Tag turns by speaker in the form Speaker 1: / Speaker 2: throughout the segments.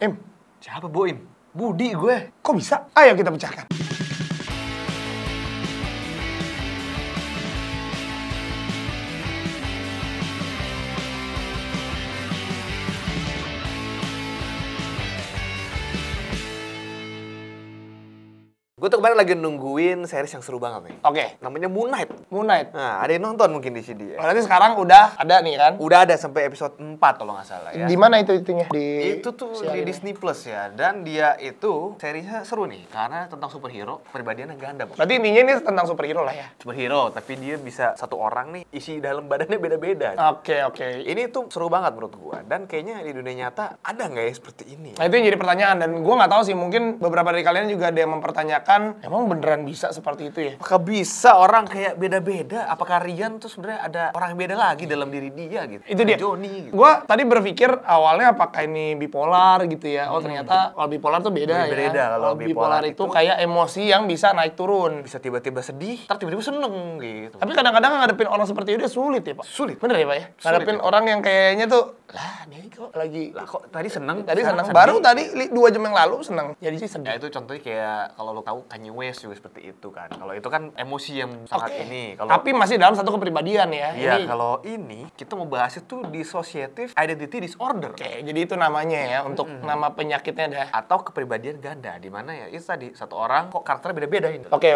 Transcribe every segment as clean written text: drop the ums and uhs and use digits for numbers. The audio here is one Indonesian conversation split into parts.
Speaker 1: Im,
Speaker 2: Siapa Boim? Budi gue.
Speaker 1: kok bisa? Ayo kita pecahkan.
Speaker 2: Gue tuh kemarin lagi nungguin series yang seru banget nih.
Speaker 1: Oke,
Speaker 2: Namanya Moon Knight.
Speaker 1: Moon Knight.
Speaker 2: Nah, ada yang nonton mungkin di sini ya.
Speaker 1: Berarti sekarang udah ada nih kan?
Speaker 2: Udah ada sampai episode 4 kalau nggak salah ya.
Speaker 1: Di mana itunya?
Speaker 2: Itu tuh
Speaker 1: siaran
Speaker 2: di
Speaker 1: ini?
Speaker 2: Disney Plus ya. Dan dia itu seriesnya seru nih. Karena tentang superhero, kepribadiannya ganda. Bos.
Speaker 1: Berarti intinya ini tentang superhero lah ya?
Speaker 2: Superhero, tapi dia bisa satu orang nih isi dalam badannya beda-beda.
Speaker 1: Oke.
Speaker 2: Ini tuh seru banget menurut gua. Dan kayaknya di dunia nyata ada nggak ya seperti ini?
Speaker 1: Nah itu yang jadi pertanyaan dan gue nggak tahu sih, mungkin beberapa dari kalian juga ada yang mempertanyakan emang beneran bisa seperti itu ya?
Speaker 2: Apakah bisa orang kayak beda-beda? Apakah Rian tuh sebenarnya ada orang yang beda lagi dalam diri dia gitu?
Speaker 1: Itu dia.
Speaker 2: Johnny gitu.
Speaker 1: Gue tadi berpikir awalnya apakah ini bipolar gitu ya? Oh ternyata kalau bipolar tuh beda
Speaker 2: Beda
Speaker 1: ya.
Speaker 2: kalau
Speaker 1: bipolar
Speaker 2: bipolar
Speaker 1: itu
Speaker 2: itu
Speaker 1: kayak emosi yang bisa naik turun.
Speaker 2: Bisa tiba-tiba sedih, ntar tiba-tiba seneng gitu.
Speaker 1: Tapi kadang-kadang ngadepin orang seperti itu sulit ya Pak?
Speaker 2: Sulit.
Speaker 1: Bener ya Pak ya?
Speaker 2: Sulit
Speaker 1: Ngadepin
Speaker 2: ya.
Speaker 1: orang yang kayaknya tuh, lah nih kok lagi...
Speaker 2: Lah kok tadi seneng?
Speaker 1: Tadi
Speaker 2: sekarang
Speaker 1: seneng,
Speaker 2: sedih?
Speaker 1: baru tadi 2 jam yang lalu seneng. Jadi sih
Speaker 2: Ya
Speaker 1: sedih.
Speaker 2: itu contohnya kayak kalau lo tahu Kanye West juga seperti itu kan. Kalau itu kan emosi yang sangat
Speaker 1: Oke.
Speaker 2: ini. Kalau
Speaker 1: Tapi masih dalam satu kepribadian ya.
Speaker 2: iya, kalau ini kita mau bahas itu dissociative identity disorder.
Speaker 1: Oke, jadi itu namanya ya untuk nama penyakitnya dah.
Speaker 2: Atau kepribadian ganda, di mana ya itu tadi satu orang kok karakternya beda-beda ini.
Speaker 1: Oke.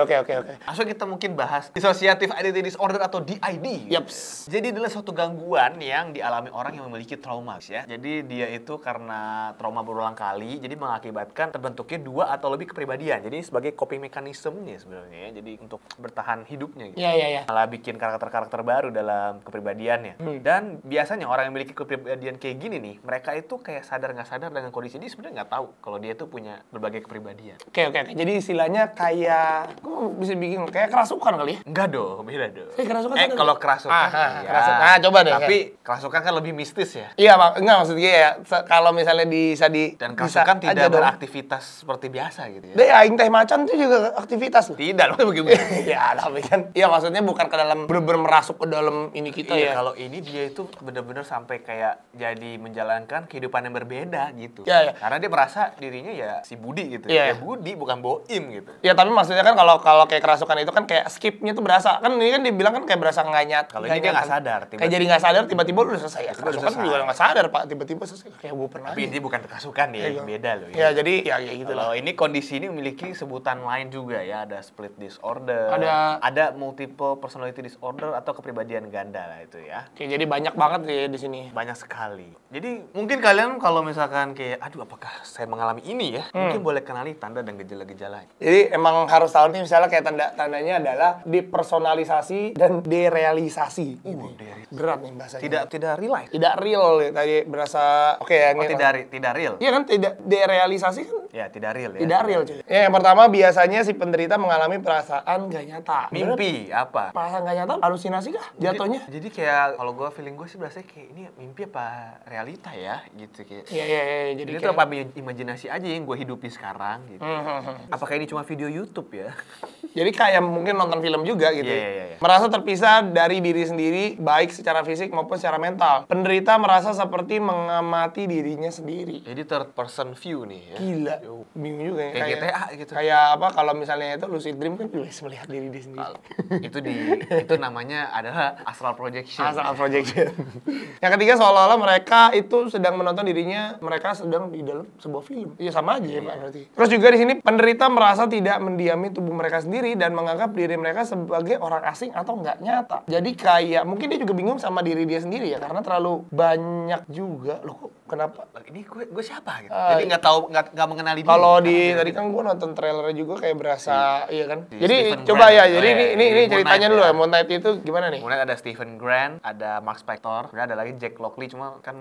Speaker 2: Langsung kita mungkin bahas dissociative identity disorder atau DID.
Speaker 1: Yaps.
Speaker 2: Jadi adalah suatu gangguan yang dialami orang yang memiliki trauma ya. Jadi dia itu karena trauma berulang kali, jadi mengakibatkan terbentuknya 2 atau lebih kepribadian. Jadi sebagai coping mechanism-nya sebenarnya ya. Jadi untuk bertahan hidupnya gitu.
Speaker 1: Iya.
Speaker 2: Malah bikin karakter-karakter baru dalam kepribadiannya. Dan biasanya orang yang memiliki kepribadian kayak gini nih, mereka itu kayak sadar nggak sadar dengan kondisi ini sebenarnya nggak tahu kalau dia itu punya berbagai kepribadian.
Speaker 1: Oke. Jadi istilahnya kayak, kok bisa bikin kayak kerasukan kali ya?
Speaker 2: Enggak dong, beda dong.
Speaker 1: Kerasukan sadar.
Speaker 2: Kalau kerasukan, iya.
Speaker 1: kerasukan. Coba deh.
Speaker 2: Tapi kerasukan kan lebih mistis ya.
Speaker 1: Iya, enggak maksudnya ya, kalau misalnya bisa
Speaker 2: Dan
Speaker 1: bisa
Speaker 2: kerasukan
Speaker 1: aja
Speaker 2: tidak
Speaker 1: dong.
Speaker 2: beraktivitas seperti biasa gitu ya.
Speaker 1: Deh, aing teh macan itu juga aktivitas loh.
Speaker 2: Tidak, maksudnya bagaimana?
Speaker 1: Ya, tapi kan, iya maksudnya bukan ke dalam bener-bener merasuk ke dalam ini kita
Speaker 2: Iya,
Speaker 1: ya.
Speaker 2: kalau ini dia itu benar-benar sampai kayak jadi menjalankan kehidupan yang berbeda gitu.
Speaker 1: Iya.
Speaker 2: Karena dia merasa dirinya ya si Budi gitu.
Speaker 1: Iya.
Speaker 2: Ya Budi bukan Boim gitu.
Speaker 1: Ya tapi maksudnya kan kalau kayak kerasukan itu kan kayak skipnya tuh berasa kan ini kan dibilang kan kayak berasa nggak nyat.
Speaker 2: Kalau ini dia nggak sadar,
Speaker 1: Kayak jadi nggak sadar tiba-tiba udah selesai ya.
Speaker 2: Tiba-tiba udah
Speaker 1: Kerasukan
Speaker 2: selesai.
Speaker 1: juga nggak sadar Pak tiba-tiba selesai kayak gue pernah.
Speaker 2: Tapi ini bukan kerasukan ya,
Speaker 1: Iya.
Speaker 2: beda loh
Speaker 1: Ya jadi ya gitu
Speaker 2: Kalau
Speaker 1: lah.
Speaker 2: ini kondisi ini memiliki sebutan lain juga ya, ada split disorder,
Speaker 1: Ada
Speaker 2: multiple personality disorder atau kepribadian ganda lah itu ya.
Speaker 1: Oke, jadi banyak banget ya di sini.
Speaker 2: Banyak sekali. Jadi mungkin kalian kalau misalkan kayak, aduh apakah saya mengalami ini ya? Mungkin boleh kenali tanda dan gejala-gejala.
Speaker 1: Jadi emang harus tahu nih misalnya kayak tandanya adalah depersonalisasi dan derealisasi. Berat nih bahasanya.
Speaker 2: Tidak real life.
Speaker 1: Tidak real ya, tadi berasa oke ya.
Speaker 2: Oh, tidak real.
Speaker 1: Iya kan tidak derealisasi kan
Speaker 2: Ya, tidak real ya.
Speaker 1: tidak real cuy. Ya, yang pertama biasanya si penderita mengalami perasaan gak nyata.
Speaker 2: Mimpi apa?
Speaker 1: Perasaan gak nyata, halusinasi kah jatuhnya?
Speaker 2: Jadi kayak kalau gue feeling gue sih berasa kayak ini mimpi apa realita ya gitu kayak.
Speaker 1: Iya.
Speaker 2: Jadi itu apa imajinasi aja yang gue hidupi sekarang gitu. Apakah ini cuma video YouTube ya?
Speaker 1: Jadi kayak mungkin nonton film juga gitu.
Speaker 2: Iya.
Speaker 1: Merasa terpisah dari diri sendiri, baik secara fisik maupun secara mental. Penderita merasa seperti mengamati dirinya sendiri.
Speaker 2: Jadi third person view nih ya.
Speaker 1: Gila. Bingung juga ya.
Speaker 2: Kayak GTA gitu.
Speaker 1: Kayak apa kalau misalnya itu lucid dream kan bisa melihat diri dia sendiri.
Speaker 2: itu namanya adalah astral projection.
Speaker 1: Astral projection. Yang ketiga seolah-olah mereka itu sedang menonton dirinya, mereka sedang di dalam sebuah film. Iya sama aja ya Pak berarti. Terus juga di sini penderita merasa tidak mendiami tubuh mereka sendiri dan menganggap diri mereka sebagai orang asing atau nggak nyata. Jadi kayak mungkin dia juga bingung sama diri dia sendiri ya karena terlalu banyak juga loh kok kenapa?
Speaker 2: Ini gue siapa gitu. Jadi nggak mengenali diri.
Speaker 1: Kalau di tadi kan gue nonton trailernya juga kayak berasa iya kan.
Speaker 2: Si
Speaker 1: Jadi
Speaker 2: Stephen
Speaker 1: coba
Speaker 2: Grant.
Speaker 1: ya. Jadi ini
Speaker 2: Moon
Speaker 1: ceritanya
Speaker 2: Knight
Speaker 1: dulu
Speaker 2: ya.
Speaker 1: ya. Moon Knight itu gimana nih?
Speaker 2: Kemudian ada Stephen Grant, ada Mark Spector, kemudian ada lagi Jack Lockley cuma kan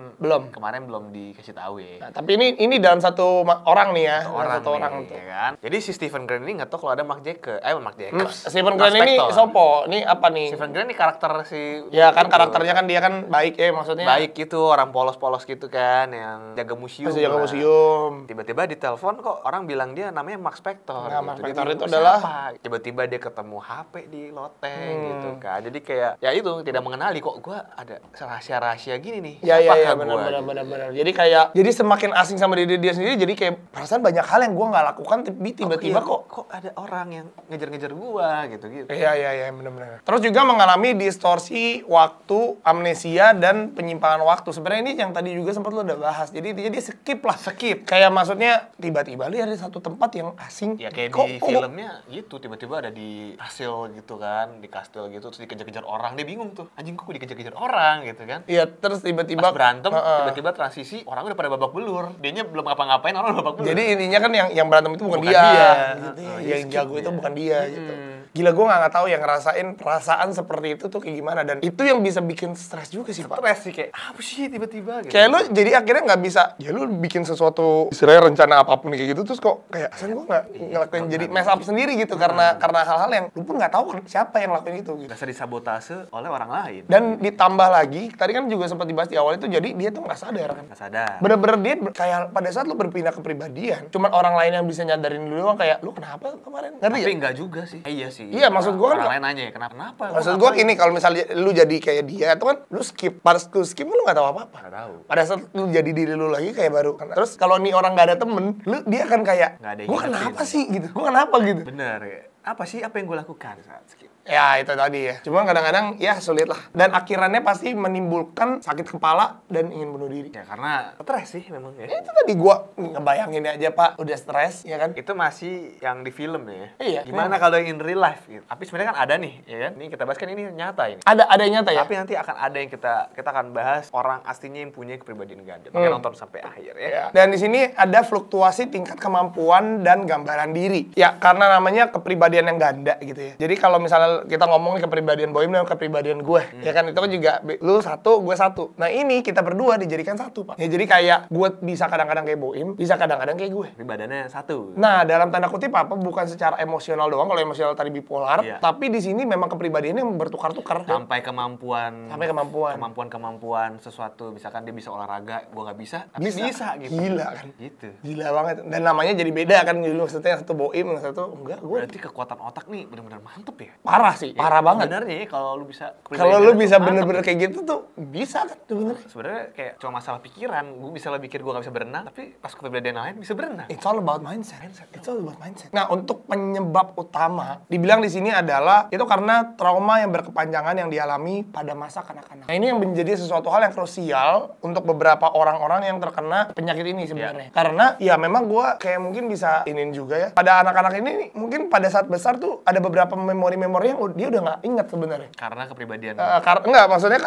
Speaker 2: kemarin belum dikasih tahu ya.
Speaker 1: Nah, tapi ini dalam satu orang nih ya.
Speaker 2: Satu orang
Speaker 1: tuh.
Speaker 2: ya kan. Jadi si Stephen Grant ini nggak tahu kalau ada Mark Jacobs.
Speaker 1: Stephen Grant ini sopo? Ini apa nih?
Speaker 2: Stephen Grant ini karakter si
Speaker 1: Ya kan karakternya kan dia kan baik maksudnya.
Speaker 2: baik gitu, orang polos-polos gitu kan yang jaga museum.
Speaker 1: Masih jaga museum.
Speaker 2: Tiba-tiba ditelepon telepon kok orang bilang dia namanya Mark Spector.
Speaker 1: Nah,
Speaker 2: gitu.
Speaker 1: Mark
Speaker 2: Dia
Speaker 1: Spector
Speaker 2: bingung,
Speaker 1: itu adalah-
Speaker 2: siapa? Tiba-tiba dia ketemu HP di loteng gitu kan. Jadi kayak ya itu tidak mengenali kok gua ada rahasia-rahasia gini nih.
Speaker 1: Ya, ya,
Speaker 2: Siapakah
Speaker 1: benar,
Speaker 2: gua,
Speaker 1: benar,
Speaker 2: gitu.
Speaker 1: benar. Jadi kayak, jadi semakin asing sama diri dia sendiri, jadi kayak perasaan banyak hal yang gue nggak lakukan, tapi tiba-tiba
Speaker 2: Oh, iya, kok ada orang yang ngejar-ngejar gua gitu.
Speaker 1: Iya, benar-benar. Terus juga mengalami distorsi waktu, amnesia, dan penyimpangan waktu. Sebenarnya ini yang tadi juga sempat lo udah bahas. Jadi dia skip lah.
Speaker 2: Skip.
Speaker 1: Kayak maksudnya tiba-tiba dia ada satu tempat yang asing.
Speaker 2: Ya kayak di
Speaker 1: Kok-
Speaker 2: filmnya gitu, tiba-tiba ada di kastil gitu kan, di kastil gitu terus dikejar-kejar orang, dia bingung tuh, anjing kok gue dikejar-kejar orang gitu kan.
Speaker 1: Iya, terus tiba-tiba
Speaker 2: Pas berantem,
Speaker 1: Heeh.
Speaker 2: tiba-tiba transisi, orang udah pada babak belur. Dianya belum ngapa-ngapain, orang udah babak belur.
Speaker 1: Jadi intinya kan yang berantem itu bukan
Speaker 2: Bukan
Speaker 1: dia.
Speaker 2: dia.
Speaker 1: Gitu.
Speaker 2: Heeh,
Speaker 1: Yang
Speaker 2: skip
Speaker 1: jago itu
Speaker 2: dia.
Speaker 1: bukan dia gitu. Gila, gue nggak tahu yang ngerasain perasaan seperti itu tuh kayak gimana, dan itu yang bisa bikin stres juga sih, Pak.
Speaker 2: stres sih kayak, apa sih tiba-tiba gitu.
Speaker 1: Kayak lu jadi akhirnya nggak bisa, ya lu bikin sesuatu istilahnya rencana apapun kayak gitu, terus kok kayak sen gue nggak ngelakuin jadi mess up sendiri gitu karena hal-hal yang lu pun nggak tahu siapa yang ngelakuin itu gitu.
Speaker 2: Rasa disabotase oleh orang lain.
Speaker 1: Dan ditambah lagi, tadi kan juga sempat dibahas di awal itu, jadi dia tuh nggak sadar kan.
Speaker 2: Nggak sadar.
Speaker 1: Bener-bener dia kayak pada saat lu berpindah kepribadian, cuman orang lain yang bisa nyadarin lu doang, kayak lu kenapa kemarin? Ngerti
Speaker 2: Tapi
Speaker 1: ya?
Speaker 2: enggak juga sih. Iya sih.
Speaker 1: Iya, maksud gua kan
Speaker 2: orang lain nanya, kenapa?
Speaker 1: Maksud gue gini, kalau misalnya lu jadi kayak dia, itu kan lu skip. Pas lu skip, lu nggak tahu apa-apa.
Speaker 2: Nggak tahu.
Speaker 1: Pada saat lu jadi diri lu lagi kayak baru. Terus kalau nih orang nggak ada temen, dia akan kayak,
Speaker 2: Nggak ada yang
Speaker 1: gue
Speaker 2: ngingetin.
Speaker 1: kenapa sih gitu? Gue kenapa gitu?
Speaker 2: Bener. Apa sih apa yang gue lakukan saat skip?
Speaker 1: Ya itu tadi ya. Cuma kadang-kadang ya sulit lah. Dan akhirannya pasti menimbulkan sakit kepala dan ingin bunuh diri.
Speaker 2: Ya karena stres sih memang ya.
Speaker 1: Ya, itu tadi gue ngebayangin aja, Pak, udah stres, ya kan?
Speaker 2: Itu masih yang di film ya.
Speaker 1: Iya.
Speaker 2: Gimana kalau yang in real life gitu? Tapi sebenarnya kan ada nih, ya kan? Ini kita bahas kan ini nyata ini.
Speaker 1: Ada yang nyata ya?
Speaker 2: Tapi nanti akan ada yang kita akan bahas orang aslinya yang punya kepribadian ganda. Makanya nonton sampai akhir ya.
Speaker 1: Ya. Dan di sini ada fluktuasi tingkat kemampuan dan gambaran diri. Ya, karena namanya kepribadian yang ganda gitu ya. Jadi kalau misalnya kita ngomongin kepribadian Boim dan kepribadian gue, ya kan itu kan juga lu satu, gue satu. Nah ini kita berdua dijadikan satu, Pak. Ya jadi kayak gue bisa kadang-kadang kayak Boim, bisa kadang-kadang kayak gue.
Speaker 2: Tapi badannya satu.
Speaker 1: Nah, dalam tanda kutip apa? Bukan secara emosional doang. Kalau emosional tadi bipolar,
Speaker 2: Iya.
Speaker 1: tapi di sini memang kepribadiannya bertukar-tukar.
Speaker 2: Sampai kemampuan.
Speaker 1: Sampai kemampuan.
Speaker 2: Kemampuan sesuatu. Misalkan dia bisa olahraga, gue nggak bisa. Tapi bisa gitu.
Speaker 1: Gila kan?
Speaker 2: Gitu.
Speaker 1: Gila banget. Dan namanya jadi beda kan. Dulu maksudnya yang satu Boim, yang satu enggak. Gue
Speaker 2: Berarti kekuatan otak nih benar-benar mantep ya.
Speaker 1: parah sih, parah banget.
Speaker 2: Sebenarnya ya kalau lu bisa.
Speaker 1: Kalau lu bisa
Speaker 2: mantep.
Speaker 1: bener-bener kayak gitu tuh bisa kan sebenarnya.
Speaker 2: Sebenarnya kayak cuma masalah pikiran. Gue bisa pikir gue nggak bisa berenang, tapi pas kepribadian lain bisa berenang.
Speaker 1: It's all about mindset. It's all about mindset. Nah, untuk penyebab utama dibilang di sini adalah itu karena trauma yang berkepanjangan yang dialami pada masa kanak-kanak. Nah, ini yang menjadi sesuatu hal yang krusial untuk beberapa orang-orang yang terkena penyakit ini sebenarnya. Karena ya memang gua kayak mungkin bisa iniin juga ya. Pada anak-anak ini mungkin pada saat besar tuh ada beberapa memori-memori yang dia udah nggak ingat sebenarnya.
Speaker 2: Karena kepribadian.
Speaker 1: Enggak, maksudnya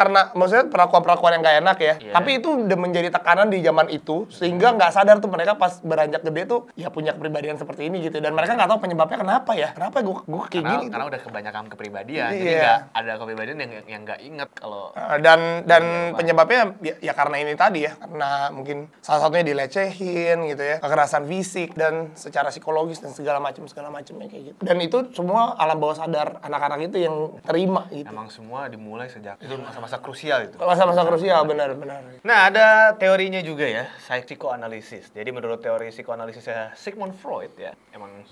Speaker 1: perlakuan-perlakuan yang nggak enak ya.
Speaker 2: Iya.
Speaker 1: Tapi itu udah menjadi tekanan di zaman itu sehingga nggak sadar tuh mereka pas beranjak gede tuh ya punya kepribadian seperti ini gitu, dan mereka nggak tahu penyebabnya kenapa ya. Kenapa gue kayak gini?
Speaker 2: Karena udah kebanyakan kepribadian. Jadi
Speaker 1: Iya.
Speaker 2: nggak ada kepribadian yang nggak inget kalau
Speaker 1: Dan penyebabnya ya karena ini tadi ya, karena mungkin salah satunya dilecehin gitu ya, kekerasan fisik dan secara psikologis dan segala macamnya kayak gitu. Dan itu semua alam bawah sadar anak-anak itu yang terima gitu.
Speaker 2: emang semua dimulai sejak itu masa-masa krusial itu.
Speaker 1: Masa-masa krusial, benar-benar.
Speaker 2: Nah, ada teorinya juga ya, psikoanalisis. Jadi menurut teori psikoanalisisnya Sigmund Freud ya, emang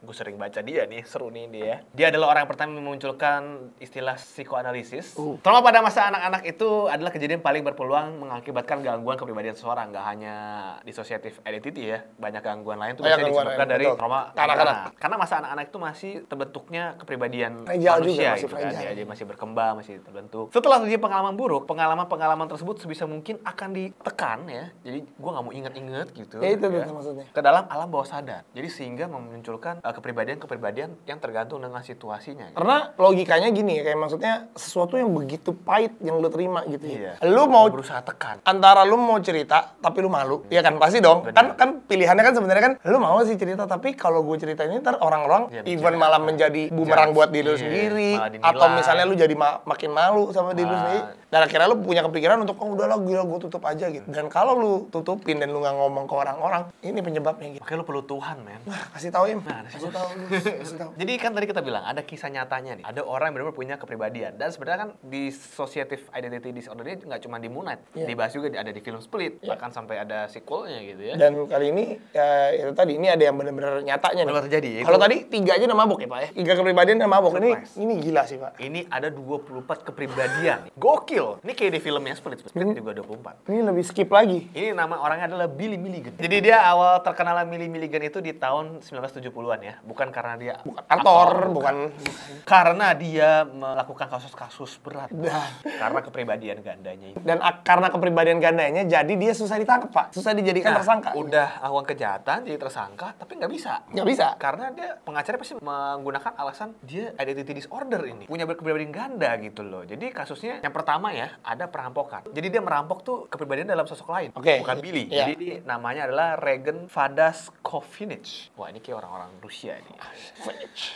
Speaker 2: gue sering baca dia nih, seru nih dia. Dia adalah orang yang pertama memunculkan istilah psikoanalisis. Trauma pada masa anak-anak itu adalah kejadian paling berpeluang mengakibatkan gangguan kepribadian seseorang. Nggak hanya dissociative identity ya, banyak gangguan lain tuh
Speaker 1: Banyak
Speaker 2: bisa
Speaker 1: gangguan
Speaker 2: disebabkan
Speaker 1: lain,
Speaker 2: dari
Speaker 1: betul.
Speaker 2: trauma
Speaker 1: Anak-anak.
Speaker 2: Karena masa anak-anak itu masih terbentuknya kepribadian
Speaker 1: Fragile juga,
Speaker 2: manusia
Speaker 1: masih
Speaker 2: gitu kan.
Speaker 1: fragile.
Speaker 2: Ya, dia masih berkembang, masih terbentuk. Setelah terjadi pengalaman buruk, pengalaman tersebut sebisa mungkin akan ditekan ya. Jadi gua nggak mau inget-inget gitu.
Speaker 1: Ya itu tuh maksudnya.
Speaker 2: Ke dalam alam bawah sadar. Jadi sehingga memunculkan kepribadian-kepribadian yang tergantung dengan situasinya.
Speaker 1: Karena logikanya gini ya, kayak maksudnya sesuatu yang begitu pahit yang lu terima gitu ya.
Speaker 2: Iya.
Speaker 1: Lu mau
Speaker 2: berusaha tekan.
Speaker 1: antara lu mau cerita tapi lu malu, ya kan pasti dong.
Speaker 2: Benar.
Speaker 1: Kan pilihannya kan sebenarnya kan lu mau sih cerita, tapi kalau gue cerita ini ntar orang-orang
Speaker 2: Ya,
Speaker 1: even
Speaker 2: bicara
Speaker 1: malah
Speaker 2: apa?
Speaker 1: menjadi bumerang
Speaker 2: Judge.
Speaker 1: buat diri lu
Speaker 2: Iya,
Speaker 1: sendiri,
Speaker 2: malah dinilai.
Speaker 1: atau misalnya lu jadi makin malu sama diri lu
Speaker 2: Ah.
Speaker 1: sendiri. Dan akhirnya lu punya kepikiran untuk udahlah gila gue tutup aja gitu. Dan kalau lu tutupin dan lu nggak ngomong ke orang-orang, ini penyebabnya gitu.
Speaker 2: Makanya lu perlu Tuhan, men.
Speaker 1: Wah, kasih tau Im.
Speaker 2: Nah,
Speaker 1: Kasih tahu.
Speaker 2: Jadi kan tadi kita bilang ada kisah nyatanya nih. Ada orang yang benar-benar punya kepribadian. Dan sebenarnya kan dissociative identity disorder ini nggak cuma di Moon Knight. Dibahas juga ada di film Split. Bahkan sampai ada sequelnya gitu ya.
Speaker 1: Dan kali ini itu tadi ini ada yang benar-benar nyatanya nih.
Speaker 2: Benar terjadi.
Speaker 1: Kalau tadi 3 aja udah mabok ya Pak ya. 3 kepribadian udah mabok. Ini gila sih Pak.
Speaker 2: Ini ada 24 kepribadian. Gokil. Ini kayak di filmnya Split juga 24.
Speaker 1: Ini lebih skip lagi.
Speaker 2: Ini nama orangnya adalah Billy Milligan. Jadi dia awal terkenal Billy Milligan itu di tahun 1970-an ya. Bukan karena dia
Speaker 1: Aktor, bukan.
Speaker 2: Karena dia melakukan kasus-kasus berat. Karena kepribadian gandanya itu.
Speaker 1: Dan karena kepribadian gandanya, jadi dia susah ditangkap Pak. Susah dijadikan tersangka.
Speaker 2: Udah awal kejahatan jadi tersangka, tapi nggak bisa.
Speaker 1: Nggak bisa.
Speaker 2: Karena dia pengacara pasti menggunakan alasan dia identity disorder ini. Punya kepribadian ganda gitu loh. Jadi kasusnya yang pertama ya, ada perampokan. Jadi dia merampok tuh kepribadian dalam sosok lain. Bukan Billy. Jadi dia, namanya adalah Regan Vadaskovich. Wah ini kayak orang-orang Rusia ini.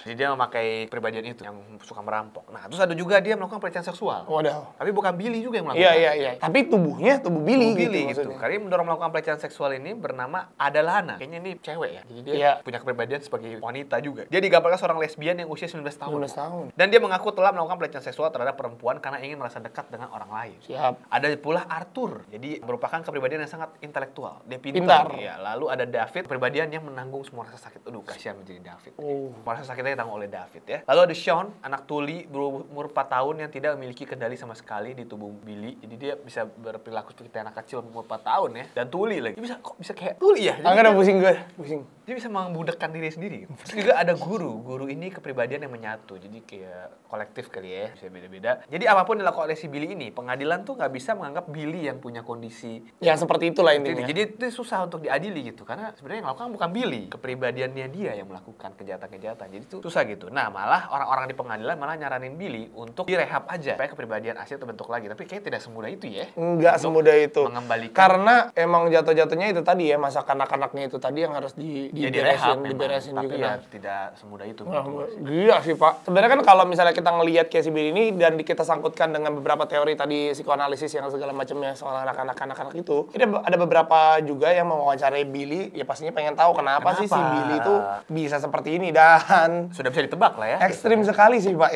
Speaker 2: Jadi dia memakai kepribadian itu yang suka merampok. Nah terus ada juga dia melakukan pelecehan seksual.
Speaker 1: Waduh.
Speaker 2: Tapi bukan Billy juga yang melakukan.
Speaker 1: Iya. Tapi tubuh Billy gitu.
Speaker 2: Karena dia mendorong melakukan pelecehan seksual ini bernama Adalana. Kayaknya ini cewek ya. Jadi dia punya kepribadian sebagai wanita juga. Dia digambarkan seorang lesbian yang usia 19 tahun.
Speaker 1: 19 tahun.
Speaker 2: Dan dia mengaku telah melakukan pelecehan seksual terhadap perempuan karena ingin merasa dekat dengan orang lain.
Speaker 1: Siap.
Speaker 2: Ada pula Arthur. Jadi merupakan kepribadian yang sangat intelektual. Dia pintar. Ya. Lalu ada David, kepribadian yang menanggung semua rasa sakit. Aduh, kasihan menjadi David. Rasa sakitnya ditanggung oleh David ya. Lalu ada Sean, anak tuli berumur 4 tahun yang tidak memiliki kendali sama sekali di tubuh Billy. Jadi dia bisa berperilaku seperti anak kecil umur 4 tahun ya. Dan tuli lagi. Dia bisa kayak tuli ya.
Speaker 1: Enggak ada pusing gue.
Speaker 2: Dia bisa membudekkan diri sendiri. Terus juga ada guru. Guru ini kepribadian yang menyatu. Jadi kayak kolektif kali ya. Bisa beda-beda. Jadi apapun dilakukan oleh si Billy ini, pengadilan tuh nggak bisa menganggap Billy yang punya kondisi
Speaker 1: yang seperti itulah intinya.
Speaker 2: Jadi itu susah untuk diadili gitu. Karena sebenarnya yang melakukan bukan Billy. Kepribadiannya dia yang melakukan kejahatan-kejahatan. Jadi itu susah gitu. Nah malah orang-orang di pengadilan malah nyaranin Billy untuk direhab aja. Supaya kepribadian asli terbentuk lagi. Tapi kayak tidak semudah itu ya.
Speaker 1: Enggak semudah itu.
Speaker 2: Mengembalikan.
Speaker 1: Karena emang jatuh-jatuhnya itu tadi ya, masa kanak-kanaknya itu tadi yang harus diberesin
Speaker 2: tapi
Speaker 1: juga.
Speaker 2: Ya tidak semudah itu.
Speaker 1: Gila sih Pak. Sebenarnya kan kalau misalnya kita ngelihat kayak si Billy ini dan kita sangkutkan dengan beberapa teori tadi psikoanalisis yang segala macamnya soal anak-anak itu, ini ada beberapa juga yang mewawancarai Billy, ya pastinya pengen tahu kenapa sih si Billy itu bisa seperti ini, dan
Speaker 2: sudah bisa ditebak lah ya.
Speaker 1: Ekstrim sekali sih Pak.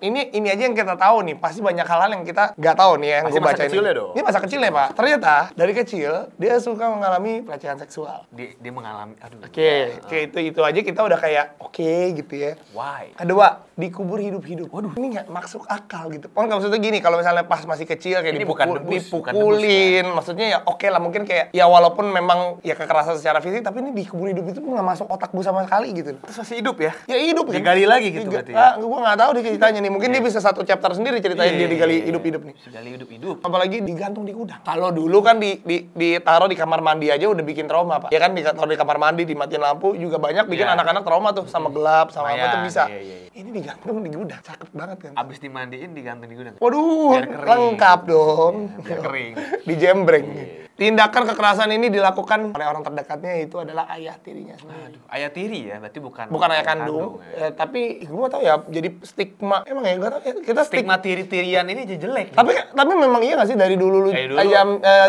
Speaker 1: Ini aja yang kita tahu nih, pasti banyak hal yang kita nggak tahu nih yang gue baca ini. Ini masa kecilnya Pak. Ternyata dari kecil dia suka mengalami pelecehan seksual.
Speaker 2: Dia mengalami,
Speaker 1: Oke, itu aja kita udah kayak oke gitu ya.
Speaker 2: Why?
Speaker 1: Kedua, dikubur hidup-hidup. Waduh, ini nggak masuk akal gitu. Kan maksudnya gini, kalau misalnya pas masih kecil kayak dipukulin, maksudnya ya oke lah, mungkin kayak ya walaupun memang ya kekerasan secara fisik, tapi ini dikubur hidup itu nggak masuk otak gue sama sekali gitu.
Speaker 2: Terus masih hidup ya?
Speaker 1: Ya hidup kan.
Speaker 2: Digali lagi gitu berarti.
Speaker 1: Gue nggak tahu deh ceritanya nih. Mungkin dia bisa satu chapter sendiri ceritain dia digali hidup-hidup nih.
Speaker 2: Digali hidup-hidup.
Speaker 1: Apalagi digantung di gudang. Kalau dulu kan ditaruh di kamar mandi aja udah bikin trauma Pak. Ya kan ditaruh di kamar mandi, dimatiin lampu juga banyak bikin anak-anak trauma tuh sama gelap sama apa tuh bisa. Ini digantung di gudang, cakep banget kan.
Speaker 2: Abis dimandiin digantung di gudang.
Speaker 1: Waduh, lengkap dong.
Speaker 2: Biar kering.
Speaker 1: Dijembreng. Tindakan kekerasan ini dilakukan oleh orang terdekatnya, itu adalah ayah tirinya sendiri.
Speaker 2: Ayah tiri ya, berarti bukan
Speaker 1: ayah kandung. Ya, tapi gue gak tau ya, jadi stigma. Emang ya, gue tau ya, kita
Speaker 2: stigma tiri-tirian ini aja jelek.
Speaker 1: Tapi memang iya gak sih dari dulu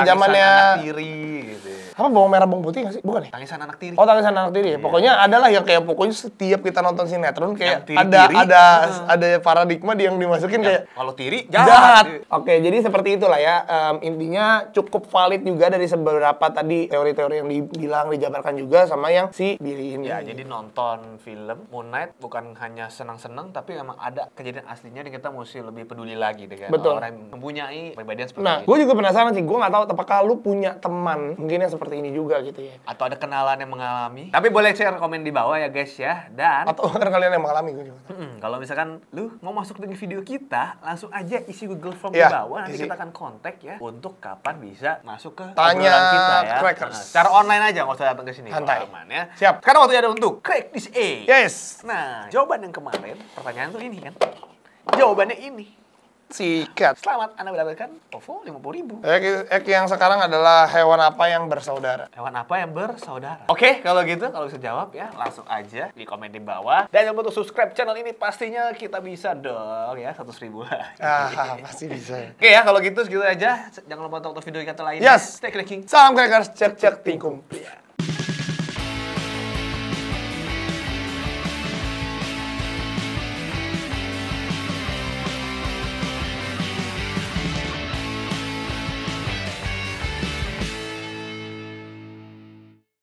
Speaker 1: zamannya
Speaker 2: anak tiri gitu.
Speaker 1: Apa bawang merah bawang putih gak sih? Bukan ya?
Speaker 2: Tangisan anak tiri.
Speaker 1: Oh, tangisan anak tiri ya. Pokoknya adalah yang kayak pokoknya setiap kita nonton sinetron kayak ada paradigma yang dimasukin kayak
Speaker 2: kalau tiri jahat.
Speaker 1: Oke, jadi seperti itulah ya. Intinya cukup valid juga dari beberapa tadi teori-teori yang dibilang dijabarkan juga sama yang si Billy ini.
Speaker 2: Ya, jadi nonton film Moon Knight bukan hanya senang-senang, tapi emang ada kejadian aslinya dan kita mesti lebih peduli lagi dengan orang yang mempunyai kepribadian seperti ini.
Speaker 1: Gue juga penasaran sih. Gue nggak tahu apakah lu punya teman mungkin yang seperti ini juga gitu ya.
Speaker 2: Atau ada kenalan yang mengalami. Tapi boleh share komen di bawah ya guys ya. Dan
Speaker 1: atau kan kalian yang mengalami gue juga.
Speaker 2: Kalau misalkan lu mau masuk dengan video kita, langsung aja isi Google Form di bawah. Nanti kita akan kontak ya untuk kapan bisa masuk ke
Speaker 1: tanya
Speaker 2: kita ya.
Speaker 1: Crackers.
Speaker 2: Cara online aja, nggak usah datang ke sini.
Speaker 1: Santai.
Speaker 2: Aman ya.
Speaker 1: Siap.
Speaker 2: Karena waktunya ada untuk crack this egg.
Speaker 1: Yes.
Speaker 2: Nah, jawaban yang kemarin pertanyaan tuh ini kan. Jawabannya ini.
Speaker 1: Sikat.
Speaker 2: Selamat, Anda mendapatkan OVO 50.000.
Speaker 1: Yang sekarang adalah hewan apa yang bersaudara?
Speaker 2: Hewan apa yang bersaudara? Oke, kalau gitu, kalau bisa jawab ya, langsung aja di komen di bawah. Dan jangan lupa untuk subscribe channel ini, pastinya kita bisa dong ya, 100.000 lah.
Speaker 1: Pasti bisa.
Speaker 2: Oke ya, kalau gitu segitu aja. Jangan lupa untuk video kita lainnya.
Speaker 1: Yes.
Speaker 2: Stay cracking.
Speaker 1: Salam crackers, cek tingkum.